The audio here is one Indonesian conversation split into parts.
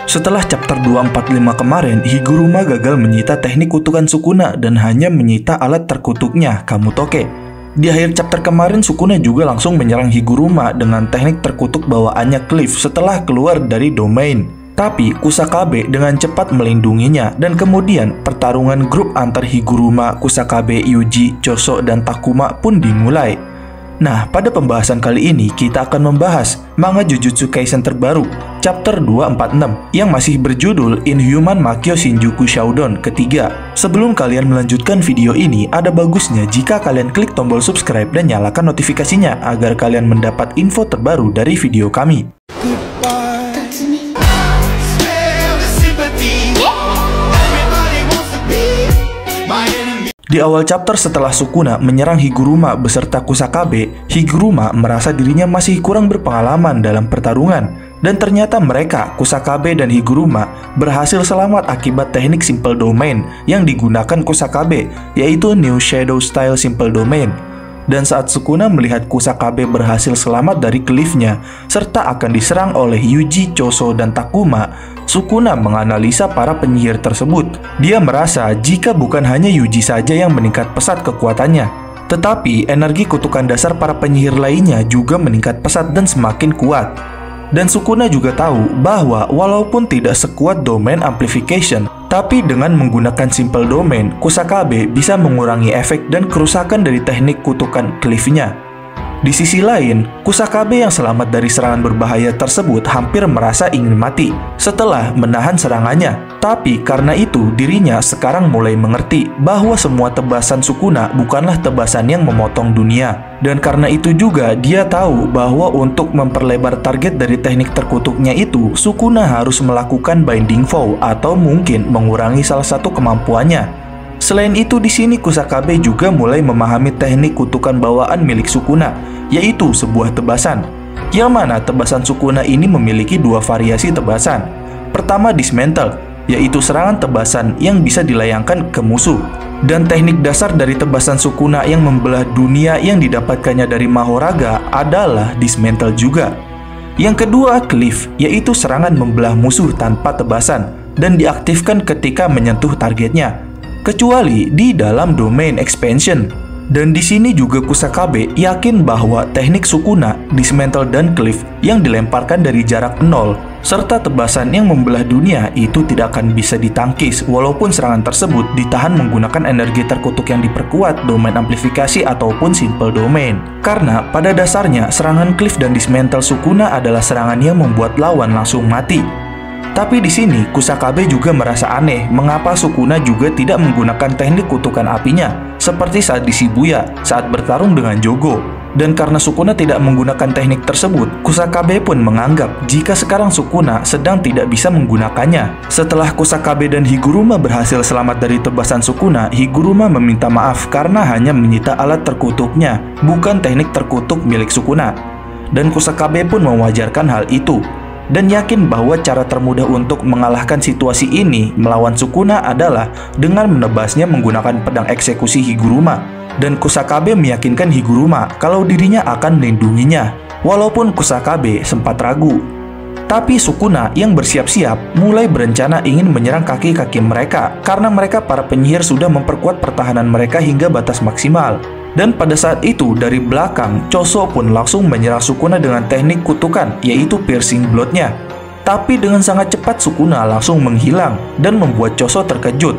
Setelah chapter 245 kemarin, Higuruma gagal menyita teknik kutukan Sukuna dan hanya menyita alat terkutuknya, Kamutoke. Di akhir chapter kemarin, Sukuna juga langsung menyerang Higuruma dengan teknik terkutuk bawaannya Cliff setelah keluar dari domain. Tapi Kusakabe dengan cepat melindunginya dan kemudian pertarungan grup antar Higuruma, Kusakabe, Yuji, Choso, dan Takuma pun dimulai. Nah, pada pembahasan kali ini kita akan membahas manga Jujutsu Kaisen terbaru, chapter 246 yang masih berjudul Inhuman Makyo Shinjuku Shoudon ketiga. Sebelum kalian melanjutkan video ini, ada bagusnya jika kalian klik tombol subscribe dan nyalakan notifikasinya agar kalian mendapat info terbaru dari video kami. Di awal chapter setelah Sukuna menyerang Higuruma beserta Kusakabe, Higuruma merasa dirinya masih kurang berpengalaman dalam pertarungan. Dan ternyata mereka, Kusakabe dan Higuruma, berhasil selamat akibat teknik Simple Domain yang digunakan Kusakabe, yaitu New Shadow Style Simple Domain. Dan saat Sukuna melihat Kusakabe berhasil selamat dari cliff-nya, serta akan diserang oleh Yuji, Choso, dan Takuma, Sukuna menganalisa para penyihir tersebut. Dia merasa jika bukan hanya Yuji saja yang meningkat pesat kekuatannya, tetapi energi kutukan dasar para penyihir lainnya juga meningkat pesat dan semakin kuat. Dan Sukuna juga tahu bahwa walaupun tidak sekuat Domain Amplification, tapi dengan menggunakan Simple Domain, Kusakabe bisa mengurangi efek dan kerusakan dari teknik kutukan Cliff-nya. Di sisi lain, Kusakabe yang selamat dari serangan berbahaya tersebut hampir merasa ingin mati setelah menahan serangannya. Tapi karena itu dirinya sekarang mulai mengerti bahwa semua tebasan Sukuna bukanlah tebasan yang memotong dunia. Dan karena itu juga dia tahu bahwa untuk memperlebar target dari teknik terkutuknya itu, Sukuna harus melakukan Binding Vow atau mungkin mengurangi salah satu kemampuannya. Selain itu, di sini Kusakabe juga mulai memahami teknik kutukan bawaan milik Sukuna, yaitu sebuah tebasan. Yang mana tebasan Sukuna ini memiliki dua variasi tebasan. Pertama, Dismantle, yaitu serangan tebasan yang bisa dilayangkan ke musuh. Dan teknik dasar dari tebasan Sukuna yang membelah dunia yang didapatkannya dari Mahoraga adalah Dismantle juga. Yang kedua, Cliff, yaitu serangan membelah musuh tanpa tebasan dan diaktifkan ketika menyentuh targetnya, kecuali di dalam domain expansion. Dan di sini juga Kusakabe yakin bahwa teknik Sukuna, Dismantle, dan Cliff yang dilemparkan dari jarak 0 serta tebasan yang membelah dunia itu tidak akan bisa ditangkis walaupun serangan tersebut ditahan menggunakan energi terkutuk yang diperkuat, domain amplifikasi, ataupun simple domain. Karena pada dasarnya serangan Cliff dan Dismantle Sukuna adalah serangan yang membuat lawan langsung mati. Tapi di sini Kusakabe juga merasa aneh mengapa Sukuna juga tidak menggunakan teknik kutukan apinya seperti saat di Shibuya saat bertarung dengan Jogo. Dan karena Sukuna tidak menggunakan teknik tersebut, Kusakabe pun menganggap jika sekarang Sukuna sedang tidak bisa menggunakannya. Setelah Kusakabe dan Higuruma berhasil selamat dari tebasan Sukuna, Higuruma meminta maaf karena hanya menyita alat terkutuknya, bukan teknik terkutuk milik Sukuna. Dan Kusakabe pun mewajarkan hal itu dan yakin bahwa cara termudah untuk mengalahkan situasi ini melawan Sukuna adalah dengan menebasnya menggunakan pedang eksekusi Higuruma. Dan Kusakabe meyakinkan Higuruma kalau dirinya akan melindunginya, walaupun Kusakabe sempat ragu. Tapi Sukuna yang bersiap-siap mulai berencana ingin menyerang kaki-kaki mereka karena mereka para penyihir sudah memperkuat pertahanan mereka hingga batas maksimal. Dan pada saat itu dari belakang, Choso pun langsung menyerang Sukuna dengan teknik kutukan, yaitu Piercing Blood-nya. Tapi dengan sangat cepat Sukuna langsung menghilang dan membuat Choso terkejut.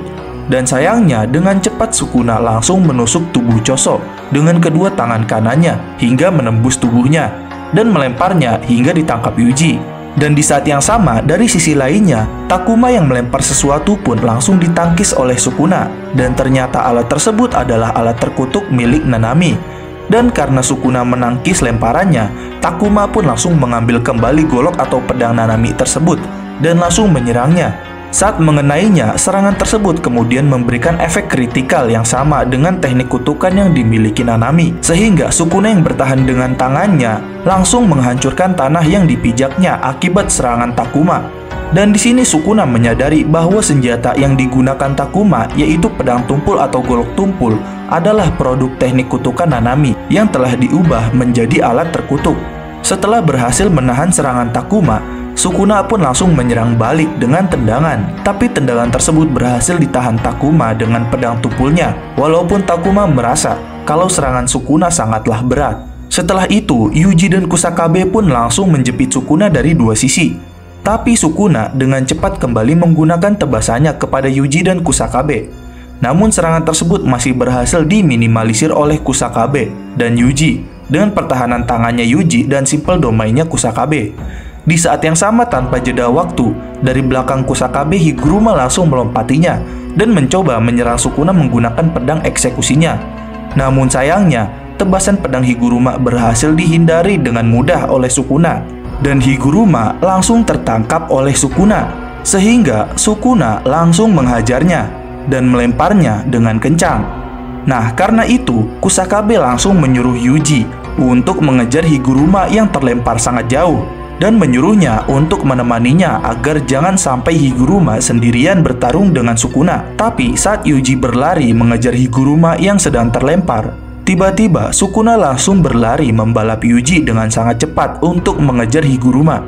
Dan sayangnya dengan cepat Sukuna langsung menusuk tubuh Choso dengan kedua tangan kanannya hingga menembus tubuhnya dan melemparnya hingga ditangkap Yuji. Dan di saat yang sama, dari sisi lainnya, Takuma yang melempar sesuatu pun langsung ditangkis oleh Sukuna. Dan ternyata alat tersebut adalah alat terkutuk milik Nanami. Dan karena Sukuna menangkis lemparannya, Takuma pun langsung mengambil kembali golok atau pedang Nanami tersebut dan langsung menyerangnya. Saat mengenainya, serangan tersebut kemudian memberikan efek kritikal yang sama dengan teknik kutukan yang dimiliki Nanami, sehingga Sukuna yang bertahan dengan tangannya langsung menghancurkan tanah yang dipijaknya akibat serangan Takuma. Dan di sini Sukuna menyadari bahwa senjata yang digunakan Takuma, yaitu pedang tumpul atau golok tumpul, adalah produk teknik kutukan Nanami yang telah diubah menjadi alat terkutuk. Setelah berhasil menahan serangan Takuma, Sukuna pun langsung menyerang balik dengan tendangan. Tapi tendangan tersebut berhasil ditahan Takuma dengan pedang tukulnya, walaupun Takuma merasa kalau serangan Sukuna sangatlah berat. Setelah itu, Yuji dan Kusakabe pun langsung menjepit Sukuna dari dua sisi. Tapi Sukuna dengan cepat kembali menggunakan tebasannya kepada Yuji dan Kusakabe. Namun serangan tersebut masih berhasil diminimalisir oleh Kusakabe dan Yuji dengan pertahanan tangannya Yuji dan simple domainnya Kusakabe. Di saat yang sama tanpa jeda waktu, dari belakang Kusakabe Higuruma langsung melompatinya dan mencoba menyerang Sukuna menggunakan pedang eksekusinya. Namun sayangnya, tebasan pedang Higuruma berhasil dihindari dengan mudah oleh Sukuna. Dan Higuruma langsung tertangkap oleh Sukuna, sehingga Sukuna langsung menghajarnya dan melemparnya dengan kencang. Nah, karena itu Kusakabe langsung menyuruh Yuji untuk mengejar Higuruma yang terlempar sangat jauh dan menyuruhnya untuk menemaninya agar jangan sampai Higuruma sendirian bertarung dengan Sukuna. Tapi saat Yuji berlari mengejar Higuruma yang sedang terlempar, tiba-tiba Sukuna langsung berlari membalap Yuji dengan sangat cepat untuk mengejar Higuruma.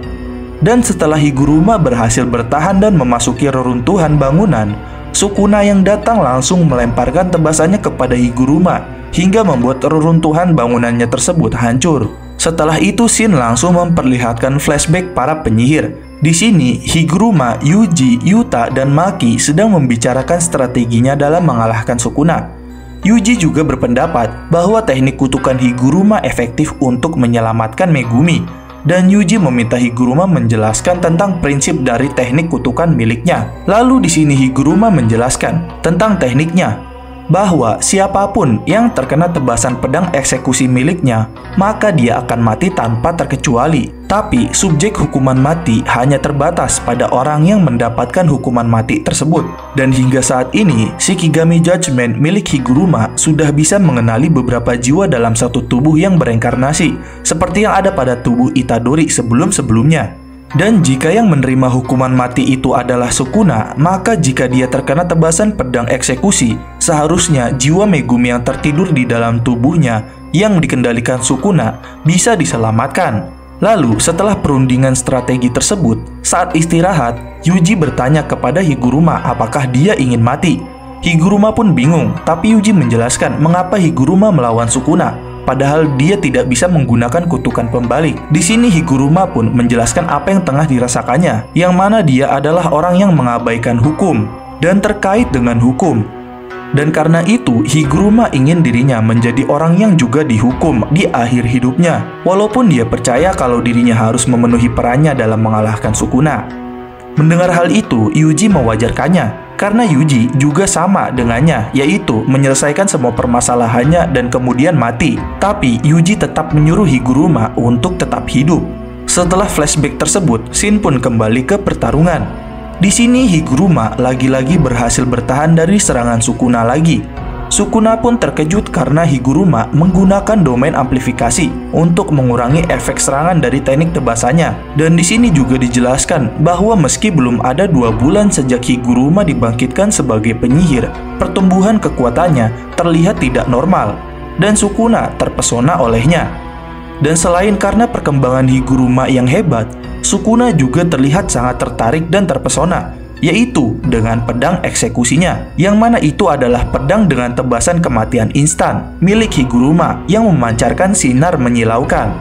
Dan setelah Higuruma berhasil bertahan dan memasuki reruntuhan bangunan, Sukuna yang datang langsung melemparkan tebasannya kepada Higuruma hingga membuat reruntuhan bangunannya tersebut hancur. Setelah itu Shin langsung memperlihatkan flashback para penyihir. Di sini Higuruma, Yuji, Yuta, dan Maki sedang membicarakan strateginya dalam mengalahkan Sukuna. Yuji juga berpendapat bahwa teknik kutukan Higuruma efektif untuk menyelamatkan Megumi. Dan Yuji meminta Higuruma menjelaskan tentang prinsip dari teknik kutukan miliknya. Lalu di sini Higuruma menjelaskan tentang tekniknya, bahwa siapapun yang terkena tebasan pedang eksekusi miliknya, maka dia akan mati tanpa terkecuali. Tapi subjek hukuman mati hanya terbatas pada orang yang mendapatkan hukuman mati tersebut. Dan hingga saat ini, Shikigami Judgment milik Higuruma sudah bisa mengenali beberapa jiwa dalam satu tubuh yang bereinkarnasi, seperti yang ada pada tubuh Itadori sebelum-sebelumnya. Dan jika yang menerima hukuman mati itu adalah Sukuna, maka jika dia terkena tebasan pedang eksekusi, seharusnya jiwa Megumi yang tertidur di dalam tubuhnya yang dikendalikan Sukuna bisa diselamatkan. Lalu setelah perundingan strategi tersebut, saat istirahat, Yuji bertanya kepada Higuruma apakah dia ingin mati. Higuruma pun bingung, tapi Yuji menjelaskan mengapa Higuruma melawan Sukuna, padahal dia tidak bisa menggunakan kutukan pembalik. Di sini Higuruma pun menjelaskan apa yang tengah dirasakannya, yang mana dia adalah orang yang mengabaikan hukum dan terkait dengan hukum. Dan karena itu Higuruma ingin dirinya menjadi orang yang juga dihukum di akhir hidupnya, walaupun dia percaya kalau dirinya harus memenuhi perannya dalam mengalahkan Sukuna. Mendengar hal itu, Yuji mewajarkannya, karena Yuji juga sama dengannya, yaitu menyelesaikan semua permasalahannya dan kemudian mati. Tapi Yuji tetap menyuruh Higuruma untuk tetap hidup. Setelah flashback tersebut, Shin pun kembali ke pertarungan. Di sini Higuruma lagi-lagi berhasil bertahan dari serangan Sukuna lagi. Sukuna pun terkejut karena Higuruma menggunakan domain amplifikasi untuk mengurangi efek serangan dari teknik tebasannya. Dan di sini juga dijelaskan bahwa meski belum ada 2 bulan sejak Higuruma dibangkitkan sebagai penyihir, pertumbuhan kekuatannya terlihat tidak normal dan Sukuna terpesona olehnya. Dan selain karena perkembangan Higuruma yang hebat, Sukuna juga terlihat sangat tertarik dan terpesona, yaitu dengan pedang eksekusinya, yang mana itu adalah pedang dengan tebasan kematian instan milik Higuruma yang memancarkan sinar menyilaukan.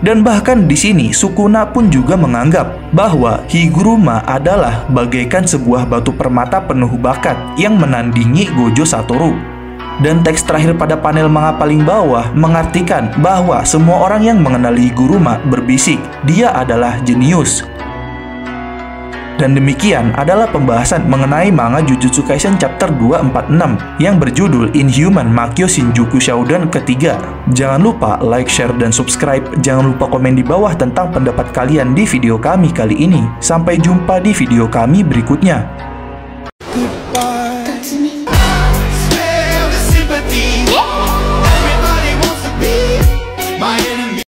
Dan bahkan di sini Sukuna pun juga menganggap bahwa Higuruma adalah bagaikan sebuah batu permata penuh bakat yang menandingi Gojo Satoru. Dan teks terakhir pada panel manga paling bawah mengartikan bahwa semua orang yang mengenali Higuruma berbisik, dia adalah jenius. Dan demikian adalah pembahasan mengenai manga Jujutsu Kaisen chapter 246 yang berjudul Inhuman Makyo Shinjuku Shouden ketiga. Jangan lupa like, share, dan subscribe. Jangan lupa komen di bawah tentang pendapat kalian di video kami kali ini. Sampai jumpa di video kami berikutnya.